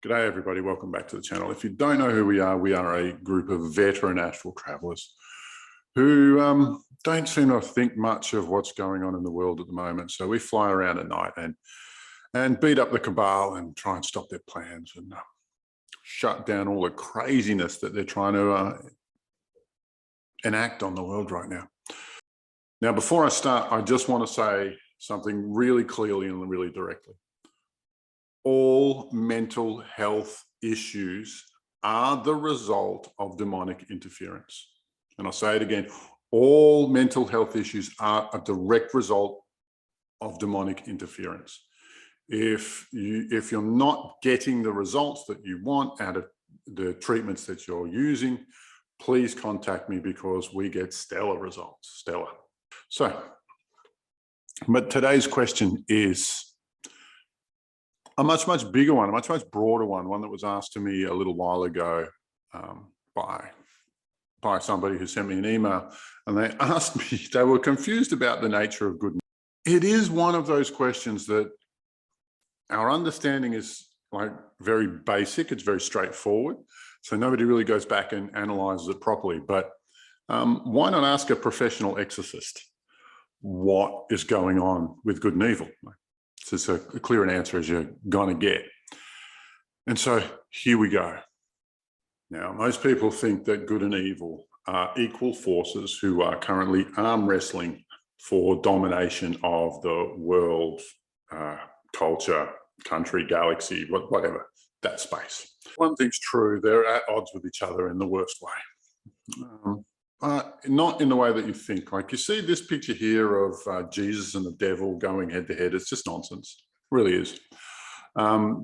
G'day everybody, welcome back to the channel. If you don't know who we are a group of veteran astral travelers who don't seem to think much of what's going on in the world at the moment. So we fly around at night and beat up the cabal and try and stop their plans and shut down all the craziness that they're trying to enact on the world right now. Now, before I start, I just want to say something really clearly and really directly. All mental health issues are the result of demonic interference. And I'll say it again, all mental health issues are a direct result of demonic interference. If you're not getting the results that you want out of the treatments that you're using, please contact me because we get stellar results, stellar. So, but today's question is a much bigger one, a much broader one that was asked to me a little while ago by somebody who sent me an email, and they asked me, they were confused about the nature of good. It is one of those questions that our understanding is like very basic, it's very straightforward, so nobody really goes back and analyzes it properly. But why not ask a professional exorcist what is going on with good and evil? It's as clear an answer as you're gonna get. And so here we go. Now, most people think that good and evil are equal forces who are currently arm wrestling for domination of the world, culture, country, galaxy, whatever, that space. One thing's true, they're at odds with each other in the worst way. Not in the way that you think. Like, you see this picture here of Jesus and the devil going head to head. It's just nonsense, it really is.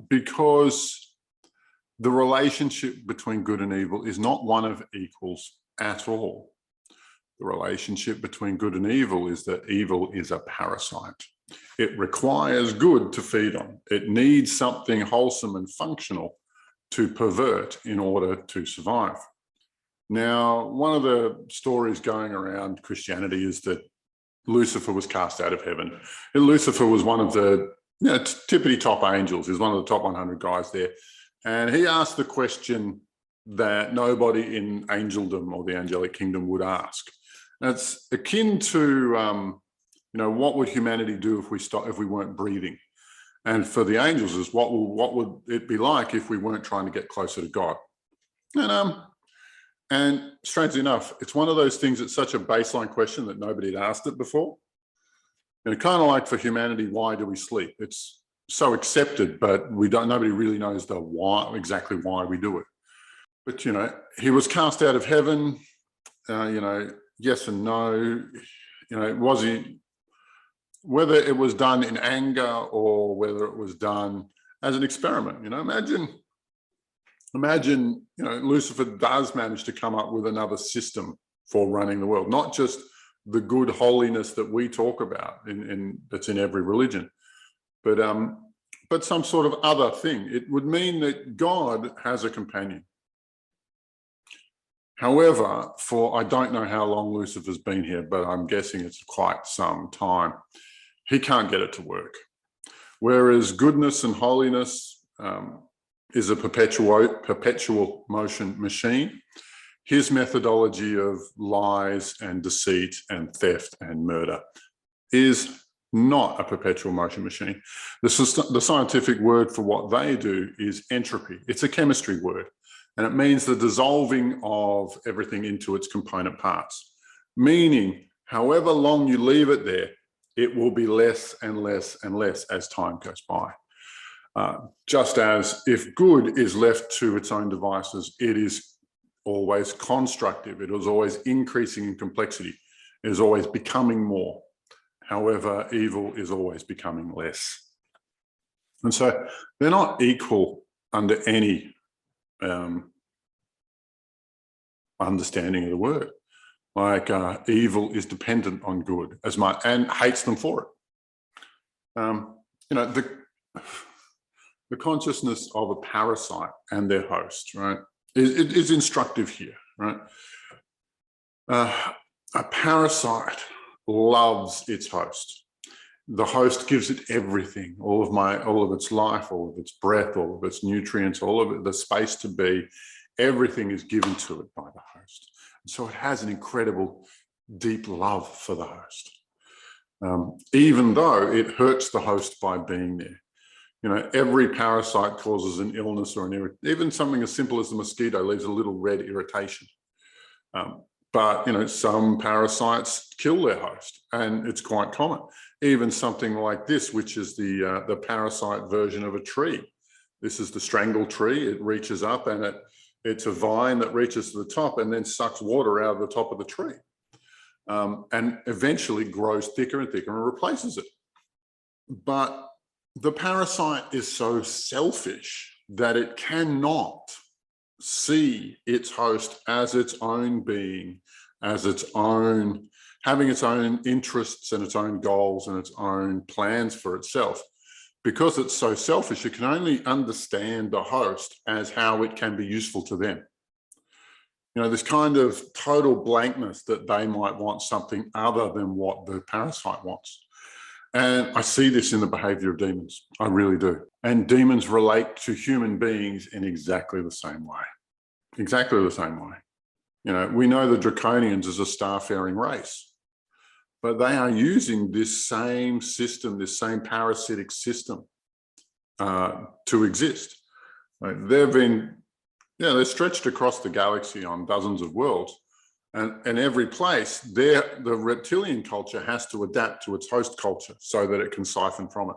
Because the relationship between good and evil is not one of equals at all. The relationship between good and evil is that evil is a parasite. It requires good to feed on. It needs something wholesome and functional to pervert in order to survive. Now, one of the stories going around Christianity is that Lucifer was cast out of heaven. And Lucifer was one of the tippity top angels. He's one of the top 100 guys there. And he asked the question that nobody in angeldom or the angelic kingdom would ask. And it's akin to, what would humanity do if we weren't breathing? And for the angels is what would it be like if we weren't trying to get closer to God? And strangely enough, it's one of those things that's such a baseline question that nobody had asked it before. And kind of like for humanity, why do we sleep? It's so accepted, but nobody really knows the why, exactly why we do it. But, he was cast out of heaven, yes and no, was he, whether it was done in anger or whether it was done as an experiment, Imagine, Lucifer does manage to come up with another system for running the world, not just the good holiness that we talk about that's in every religion, but some sort of other thing. It would mean that God has a companion. However, I don't know how long Lucifer's been here, but I'm guessing it's quite some time. He can't get it to work. Whereas goodness and holiness, is a perpetual motion machine. His methodology of lies and deceit and theft and murder is not a perpetual motion machine. The scientific word for what they do is entropy. It's a chemistry word, and it means the dissolving of everything into its component parts, meaning however long you leave it there, it will be less and less and less as time goes by. Just as if good is left to its own devices, it is always constructive. It is always increasing in complexity. It is always becoming more. However, evil is always becoming less. And so they're not equal under any understanding of the word. Like evil is dependent on good as much and hates them for it. The consciousness of a parasite and their host, right, is instructive here, right? A parasite loves its host. the host gives it everything, all of its life, all of its breath, all of its nutrients, all of it, the space to be, everything is given to it by the host. And so it has an incredible, deep love for the host, even though it hurts the host by being there. You know, every parasite causes an illness or even something as simple as the mosquito leaves a little red irritation. But, you know, some parasites kill their host, and it's quite common. Even something like this, which is the parasite version of a tree. This is the strangle tree. It reaches up, and it's a vine that reaches to the top and then sucks water out of the top of the tree, and eventually grows thicker and thicker and replaces it. But the parasite is so selfish that it cannot see its host as its own being, as its own, having its own interests and its own goals and its own plans for itself. Because it's so selfish, it can only understand the host as how it can be useful to them. You know, this kind of total blankness that they might want something other than what the parasite wants. And I see this in the behavior of demons. I really do. And demons relate to human beings in exactly the same way. Exactly the same way. You know, we know the Draconians as a star-faring race, but they are using this same system, this same parasitic system to exist. They've been, they're stretched across the galaxy on dozens of worlds. And in every place, the reptilian culture has to adapt to its host culture so that it can siphon from it.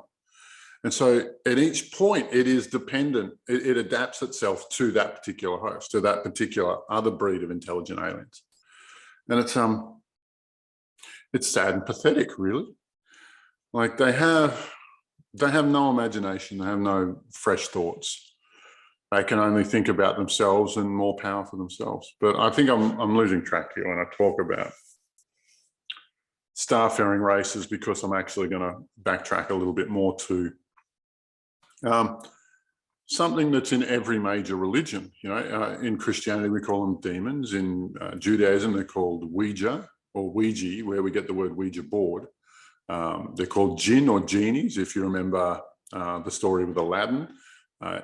And so at each point, it is dependent, it adapts itself to that particular host, to that particular other breed of intelligent aliens. And it's sad and pathetic, really. Like they have no imagination, they have no fresh thoughts. They can only think about themselves and more power for themselves. But I think I'm losing track here when I talk about star-faring races, because I'm actually going to backtrack a little bit more to something that's in every major religion. You know, in Christianity, we call them demons. In Judaism, they're called Ouija or Ouija, where we get the word Ouija board. They're called jinn or genies, if you remember the story with Aladdin.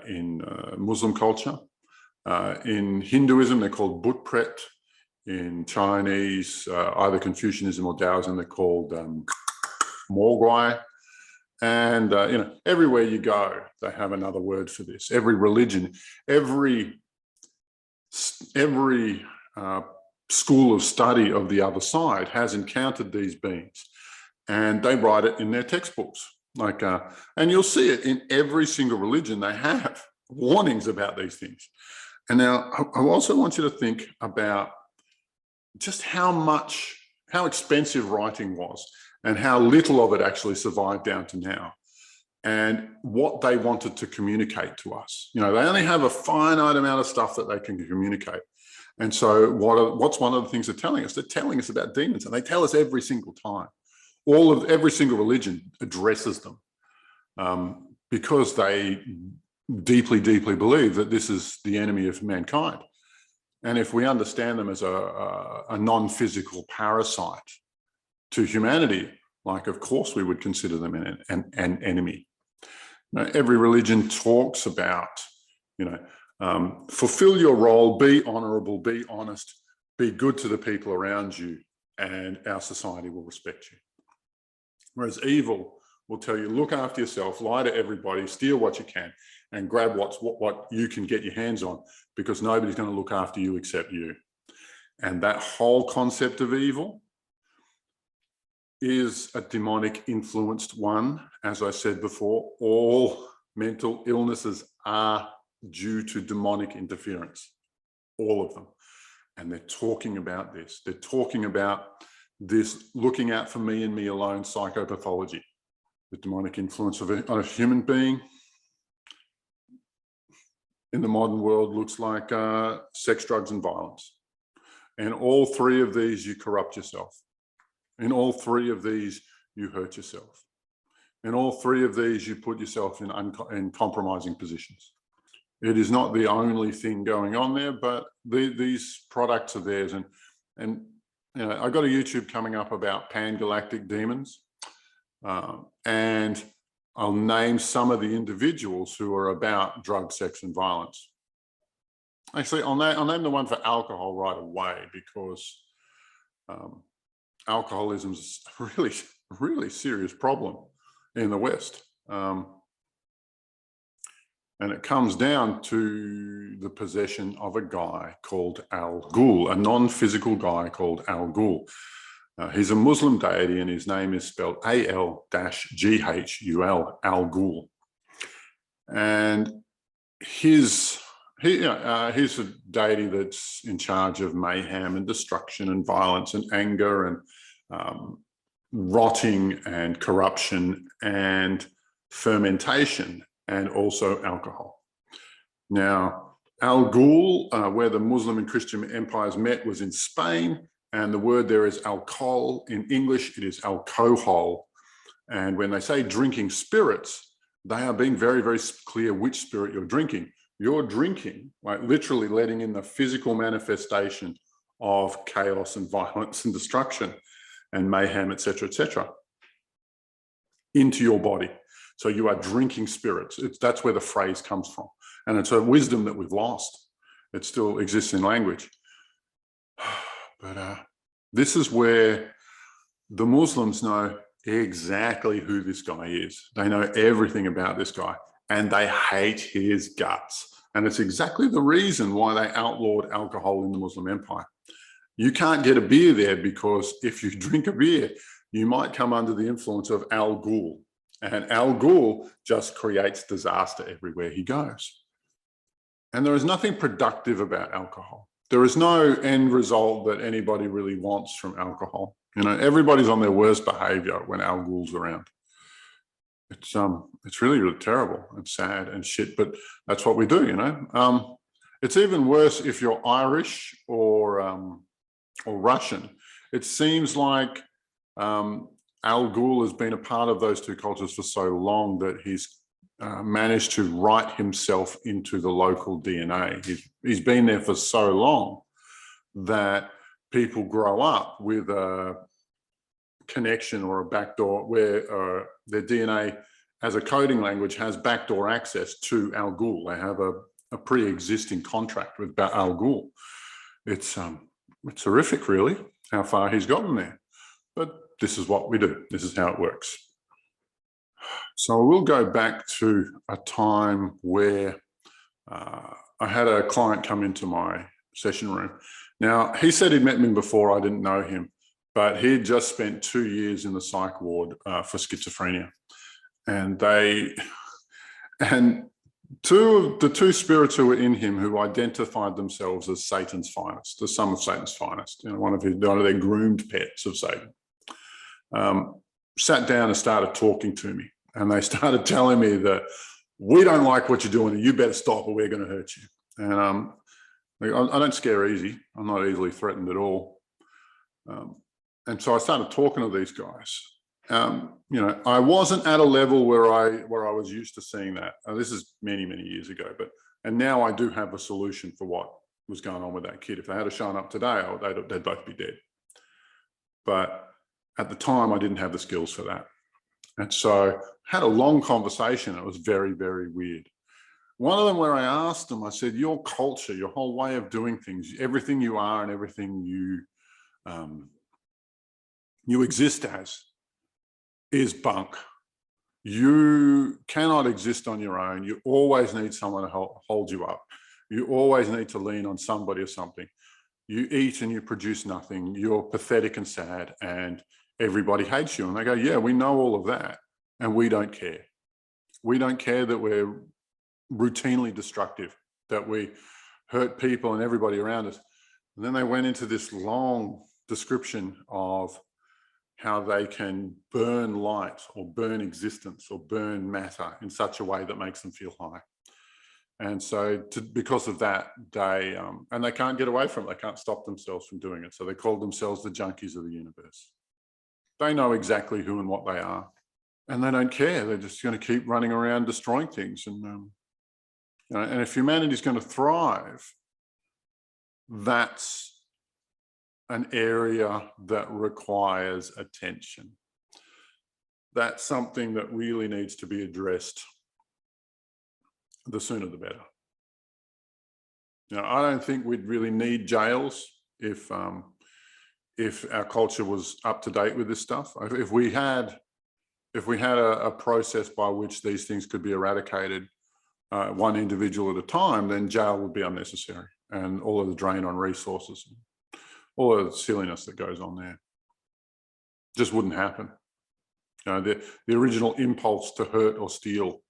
In Muslim culture. In Hinduism, they're called Butpret. In Chinese, either Confucianism or Taoism, they're called Mogwai. And, you know, everywhere you go, they have another word for this. Every religion, every school of study of the other side has encountered these beings, and they write it in their textbooks. Like, and you'll see it in every single religion. They have warnings about these things. And now I also want you to think about just how expensive writing was and how little of it actually survived down to now, and what they wanted to communicate to us. You know, they only have a finite amount of stuff that they can communicate. And so what's one of the things they're telling us? They're telling us about demons, and they tell us every single time. Every single religion addresses them because they deeply, deeply believe that this is the enemy of mankind. And if we understand them as a non-physical parasite to humanity, like, of course, we would consider them an enemy. Now, every religion talks about, you know, fulfill your role, be honorable, be honest, be good to the people around you, and our society will respect you. Whereas evil will tell you, look after yourself, lie to everybody, steal what you can, and grab what you can get your hands on, because nobody's going to look after you except you. And that whole concept of evil is a demonic influenced one. As I said before, all mental illnesses are due to demonic interference, all of them. And they're talking about this. They're talking about this looking out for me and me alone psychopathology. The demonic influence on a human being in the modern world looks like sex, drugs, and violence. And all three of these, you corrupt yourself. In all three of these, you hurt yourself. In all three of these, you put yourself in compromising positions. It is not the only thing going on there, but these products are theirs. And you know, I got a YouTube coming up about pan-galactic demons. And I'll name some of the individuals who are about drug, sex, and violence. Actually, I'll name the one for alcohol right away, because alcoholism is a really serious problem in the West. And it comes down to the possession of a guy called Ghul, a non-physical guy called Ghul. He's a Muslim deity, and his name is spelled Al-Ghul, Ghul. And he's a deity that's in charge of mayhem and destruction and violence and anger and rotting and corruption and fermentation, and also alcohol. Now, Ghul, where the Muslim and Christian empires met, was in Spain, and the word there is alcohol. In English, it is alcohol. And when they say drinking spirits, they are being very, very clear which spirit you're drinking. You're drinking, like literally letting in the physical manifestation of chaos and violence and destruction and mayhem, etc., into your body. So you are drinking spirits. That's where the phrase comes from. And it's a wisdom that we've lost. It still exists in language. But this is where the Muslims know exactly who this guy is. They know everything about this guy, and they hate his guts. And it's exactly the reason why they outlawed alcohol in the Muslim empire. You can't get a beer there, because if you drink a beer, you might come under the influence of Ghul. And Ghul just creates disaster everywhere he goes. And there is nothing productive about alcohol. There is no end result that anybody really wants from alcohol. You know, everybody's on their worst behavior when Ghul's around. It's really, really terrible and sad and shit, but that's what we do, you know. It's even worse if you're Irish or Russian. It seems like Ghul has been a part of those two cultures for so long that he's managed to write himself into the local DNA. He's been there for so long that people grow up with a connection or a backdoor where their DNA as a coding language has backdoor access to Ghul. They have a pre-existing contract with Ghul. It's horrific, really, how far he's gotten there. But this is what we do. This is how it works. So we'll go back to a time where I had a client come into my session room. Now, he said he'd met me before. I didn't know him, but he'd just spent 2 years in the psych ward for schizophrenia. And the two spirits who were in him, who identified themselves as Satan's finest, the some of Satan's finest, you know, one of their groomed pets of Satan, sat down and started talking to me. And they started telling me that we don't like what you're doing and you better stop or we're going to hurt you. And I don't scare easy. I'm not easily threatened at all. And so I started talking to these guys. You know, I wasn't at a level where I was used to seeing that. This is many, many years ago, and now I do have a solution for what was going on with that kid. If they had shown up today, they'd both be dead. But at the time, I didn't have the skills for that. And so I had a long conversation. It was very, very weird. One of them where I asked them, I said, your culture, your whole way of doing things, everything you are and everything you exist as is bunk. You cannot exist on your own. You always need someone to hold you up. You always need to lean on somebody or something. You eat and you produce nothing. You're pathetic and sad and everybody hates you. And they go, yeah, we know all of that. And we don't care. We don't care that we're routinely destructive, that we hurt people and everybody around us. And then they went into this long description of how they can burn light or burn existence or burn matter in such a way that makes them feel high. And so because of that, and they can't get away from it. They can't stop themselves from doing it. So they call themselves the junkies of the universe. They know exactly who and what they are, and they don't care. They're just going to keep running around destroying things. And, you know, and if humanity is going to thrive, that's an area that requires attention. that's something that really needs to be addressed. The sooner the better. Now, I don't think we'd really need jails if our culture was up to date with this stuff. If we had a process by which these things could be eradicated, one individual at a time, then jail would be unnecessary, and all of the drain on resources, all of the silliness that goes on there just wouldn't happen. You know, the original impulse to hurt or steal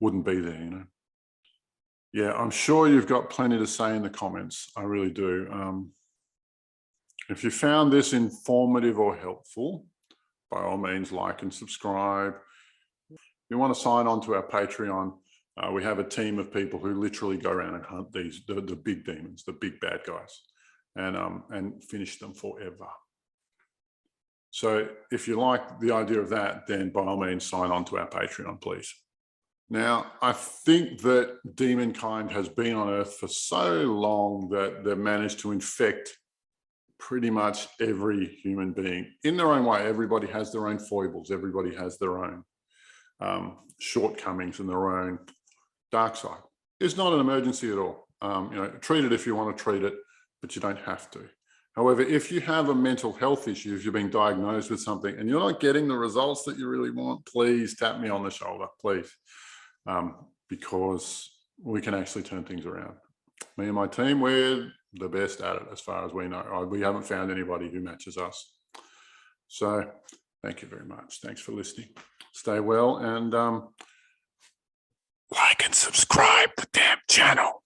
wouldn't be there, you know. Yeah, I'm sure you've got plenty to say in the comments. I really do. If you found this informative or helpful, by all means, like and subscribe. If you want to sign on to our Patreon, we have a team of people who literally go around and hunt the big demons, the big bad guys, and finish them forever. So if you like the idea of that, then by all means, sign on to our Patreon, please. Now, I think that demonkind has been on Earth for so long that they've managed to infect pretty much every human being in their own way. Everybody has their own foibles. Everybody has their own shortcomings and their own dark side. It's not an emergency at all. You know, treat it if you want to treat it, but you don't have to. However, if you have a mental health issue, if you're being diagnosed with something and you're not getting the results that you really want, please tap me on the shoulder, please. Because we can actually turn things around. Me and my team, we're the best at it as far as we know. We haven't found anybody who matches us. So thank you very much. Thanks for listening. Stay well, and like and subscribe the damn channel.